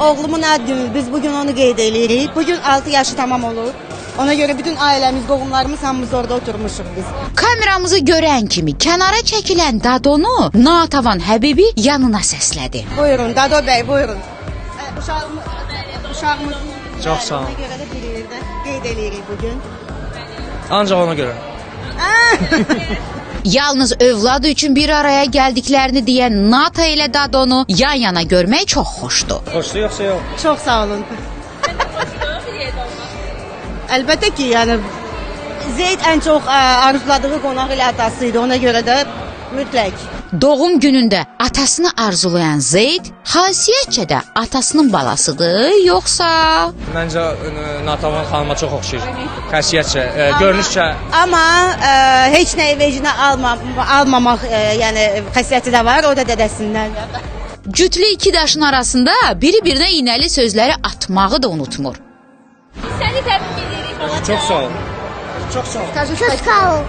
Oğlumun ad günü, biz bugün onu qeyd edirik. Bugün 6 yaşı tamam olur. Ona göre bütün ailəmiz, qohumlarımız hamımız orada oturmuşuq biz. Kameramızı görən kimi kənara çəkilən Dadonu Natavan Həbibi yanına səslədi. Buyurun Dado Bey, buyurun. Uşağımız Çox sağ olun. Ona görə də bir yerdə qeyd edirik bugün. Ancaq ona görə. Yalnız övladı üçün bir araya gəldiklərini deyən Nata ilə Dadonu yan-yana görmək çox xoşdur. Xoşdur yoxsa yox? Çox sağ olun. Əlbəttə ki, yəni Zeyd ən çox arzuladığı qonaq ilə atasıydı. Ona görə də mütləq. Doğum günündə atasını arzulayan Zeyd xasiyyətcə də atasının balasıdır, yoxsa? Məncə Natavan xanıma çox oxşayır. Xəsiyyətcə, görünüşcə. Amma heç nəyi vecinə almamaq yəni xəssiyyəti də var, o da dədəsindən. Cütlü iki daşın arasında biri-birinə iynəli sözləri atmağı da unutmur. Səni təbrik edirik. Çox sağ ol. Çox sağ ol. Çok sağ ol.